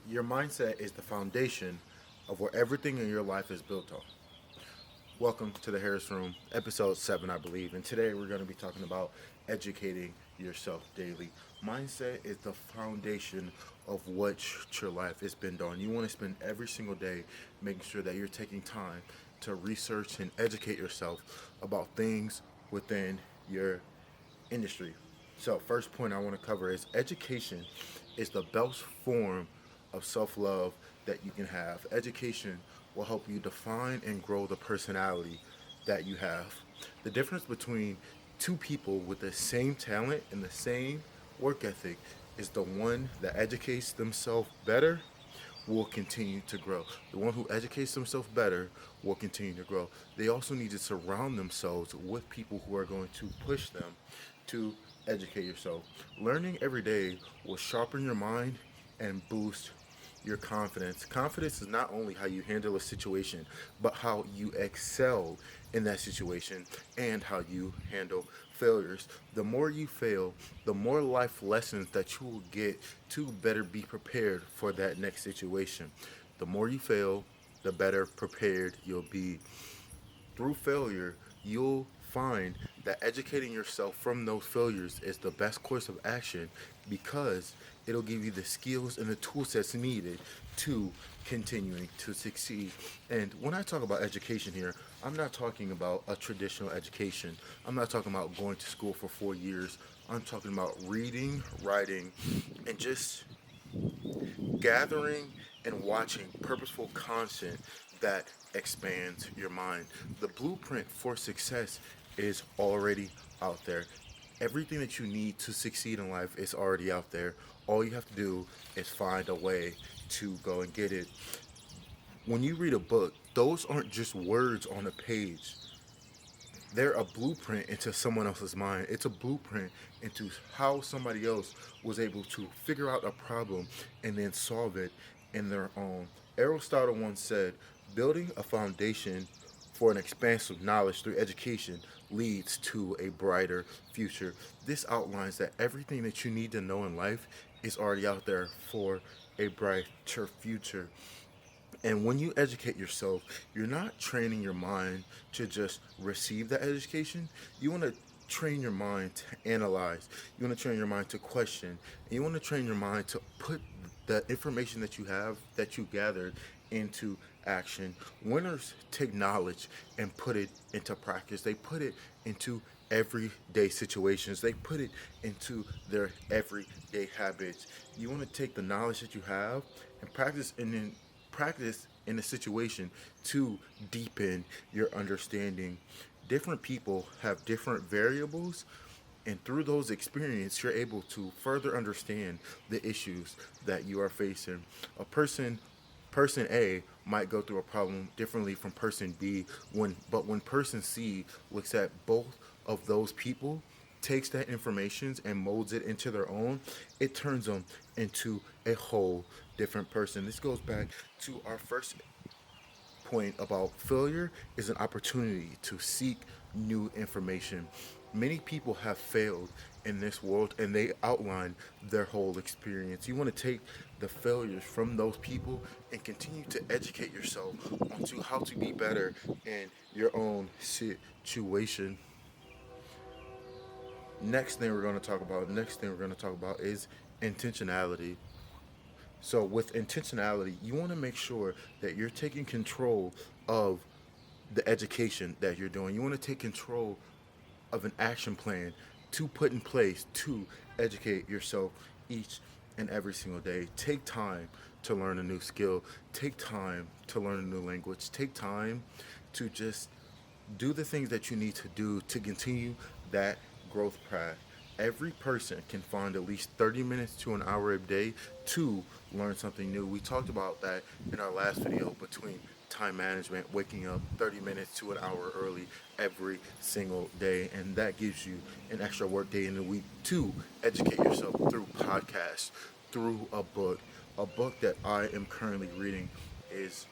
Your mindset is the foundation of where everything in your life is built on. Welcome to the Harris Room, episode 7, I believe. And today we're going to be talking about educating yourself daily. Mindset is the foundation of what your life is bent on. You want to spend every single day making sure that you're taking time to research and educate yourself about things within your industry. So, first point I want to cover is education is the best form of self love that you can have. Education will help you define and grow the personality that you have. The difference between two people with the same talent and the same work ethic is the one that educates themselves better will continue to grow. The one who educates themselves better will continue to grow. They also need to surround themselves with people who are going to push them to educate yourself. Learning every day will sharpen your mind and boost your confidence. Confidence is not only how you handle a situation, but how you excel in that situation and how you handle failures. The more you fail, the more life lessons that you will get to better be prepared for that next situation. The more you fail, the better prepared you'll be. Through failure, you'll find that educating yourself from those failures is the best course of action because it'll give you the skills and the tool sets needed to continuing to succeed. And when I talk about education here, I'm not talking about a traditional education. I'm not talking about going to school for 4 years. I'm talking about reading, writing, and just gathering and watching purposeful content that expands your mind. The blueprint for success is already out there. Everything that you need to succeed in life is already out there. All you have to do is find a way to go and get it. When you read a book, those aren't just words on a page. They're a blueprint into someone else's mind. It's a blueprint into how somebody else was able to figure out a problem and then solve it in their own. Aristotle once said, building a foundation for an expansive knowledge through education leads to a brighter future. This outlines that everything that you need to know in life is already out there for a brighter future. And when you educate yourself, you're not training your mind to just receive that education. You want to train your mind to analyze. You want to train your mind to question. And you want to train your mind to put the information that you have, that you gathered, into action. Winners take knowledge and put it into practice. They put it into everyday situations. They put it into their everyday habits. You want to take the knowledge that you have and practice in a situation to deepen your understanding. Different people have different variables, and through those experiences, you're able to further understand the issues that you are facing. A person A might go through a problem differently from person B when person C looks at both of those people, takes that information and molds it into their own, it turns them into a whole different person. This goes back to our first point about failure is an opportunity to seek new information. Many people have failed in this world and they outline their whole experience. You want to take the failures from those people and continue to educate yourself onto how to be better in your own situation. Next thing we're going to talk about is intentionality. So with intentionality, you want to make sure that you're taking control of the education that you're doing. You want to take control of an action plan to put in place to educate yourself each and every single day. Take time to learn a new skill. Take time to learn a new language. Take time to just do the things that you need to do to continue that growth path. Every person can find at least 30 minutes to an hour a day to learn something new. We talked about that in our last video between time management, waking up 30 minutes to an hour early every single day. And that gives you an extra work day in the week to educate yourself through podcasts, through a book. A book that I am currently reading is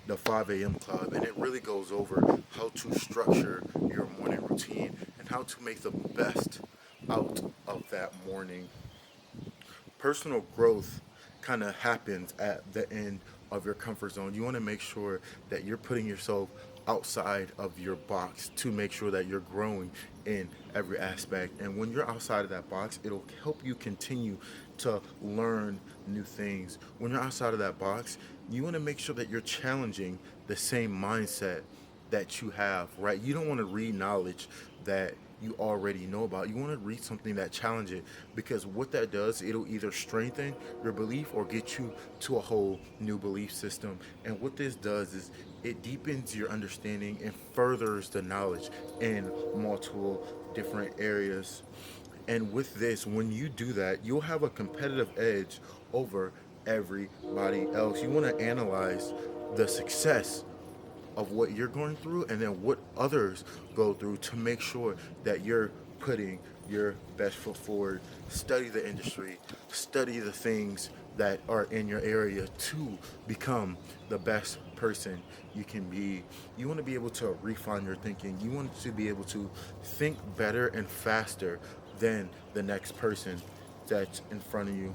the 5 a.m. Club, and it really goes over how to structure your morning routine and how to make the best out of that morning. Personal growth kind of happens at the end of your comfort zone. You want to make sure that you're putting yourself outside of your box to make sure that you're growing in every aspect. And when you're outside of that box, it'll help you continue to learn new things. When you're outside of that box, you want to make sure that you're challenging the same mindset that you have, right? You don't want to read knowledge that you already know about. You want to read something that challenges it, because what that does, it'll either strengthen your belief or get you to a whole new belief system. And what this does is it deepens your understanding and furthers the knowledge in multiple different areas. And with this, when you do that, you'll have a competitive edge over everybody else. You want to analyze the success of what you're going through and then what others go through to make sure that you're putting your best foot forward. Study the industry, study the things that are in your area to become the best person you can be. You want to be able to refine your thinking. You want to be able to think better and faster than the next person that's in front of you.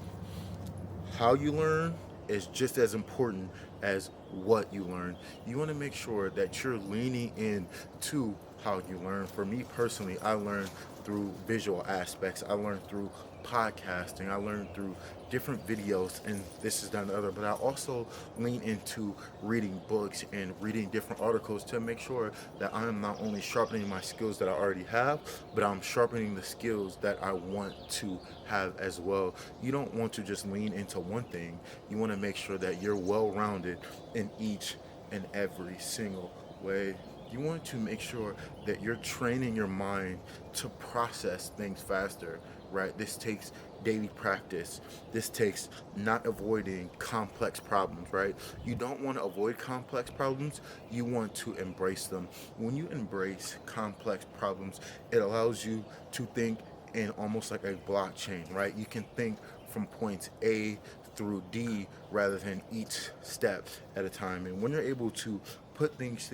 How you learn is just as important as what you learn. You want to make sure that you're leaning in to how you learn. For me personally, I learn through visual aspects. I learn through podcasting. I learn through different videos, and this is done other. But I also lean into reading books and reading different articles to make sure that I am not only sharpening my skills that I already have, but I'm sharpening the skills that I want to have as well. You don't want to just lean into one thing. You want to make sure that you're well rounded in each and every single way. You want to make sure that you're training your mind to process things faster, right? This takes daily practice. This takes not avoiding complex problems, right? You don't want to avoid complex problems. You want to embrace them. When you embrace complex problems, it allows you to think in almost like a blockchain, right? You can think from points A through D rather than each step at a time. And when you're able to put things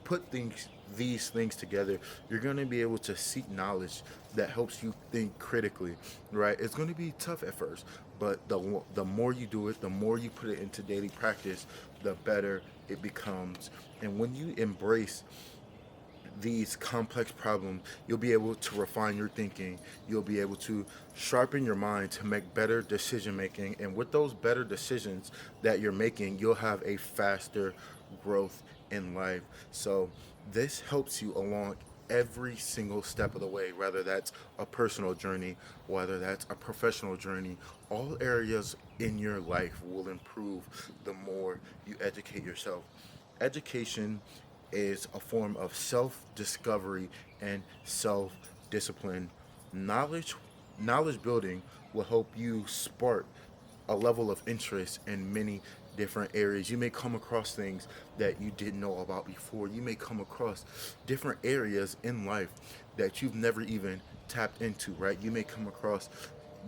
put things these things together, you're going to be able to seek knowledge that helps you think critically, right? It's going to be tough at first, but the more you do it, the more you put it into daily practice, the better it becomes. And when you embrace these complex problems, you'll be able to refine your thinking. You'll be able to sharpen your mind to make better decision making. And with those better decisions that you're making, you'll have a faster growth in life. So, this helps you along every single step of the way, whether that's a personal journey, whether that's a professional journey. All areas in your life will improve the more you educate yourself. Education is a form of self discovery and self discipline. Knowledge knowledge building will help you spark a level of interest in many different areas. You may come across things that you didn't know about before. You may come across different areas in life that you've never even tapped into, right? You may come across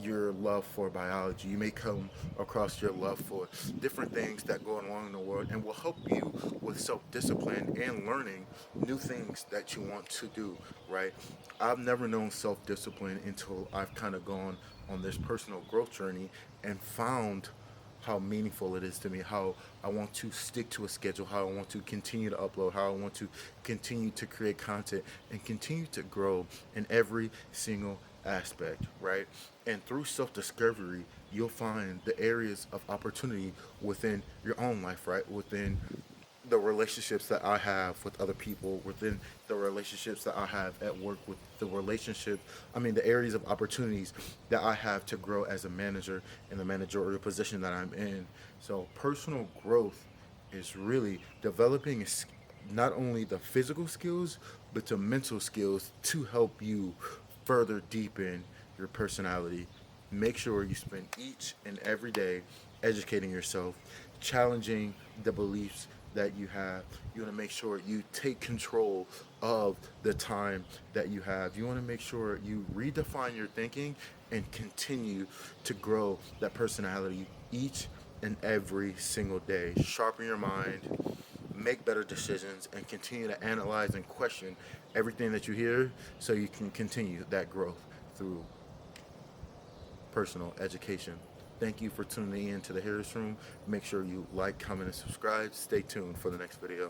your love for biology. You may come across your love for different things that go along in the world and will help you with self discipline and learning new things that you want to do, right? I've never known self discipline until I've kind of gone on this personal growth journey and found how meaningful it is to me, how I want to stick to a schedule, how I want to continue to upload, how I want to continue to create content and continue to grow in every single aspect, right? And through self discovery, you'll find the areas of opportunity within your own life, right? Within the relationships that I have with other people, within the relationships that I have at work, with the relationship, the areas of opportunities that I have to grow as a manager in the managerial position that I'm in. So, personal growth is really developing not only the physical skills, but the mental skills to help you further deepen your personality. Make sure you spend each and every day educating yourself, challenging the beliefs that you have. You want to make sure you take control of the time that you have. You want to make sure you redefine your thinking and continue to grow that personality each and every single day. Sharpen your mind, make better decisions, and continue to analyze and question everything that you hear so you can continue that growth through personal education. Thank you for tuning in to the Harris Room. Make sure you like, comment, and subscribe. Stay tuned for the next video.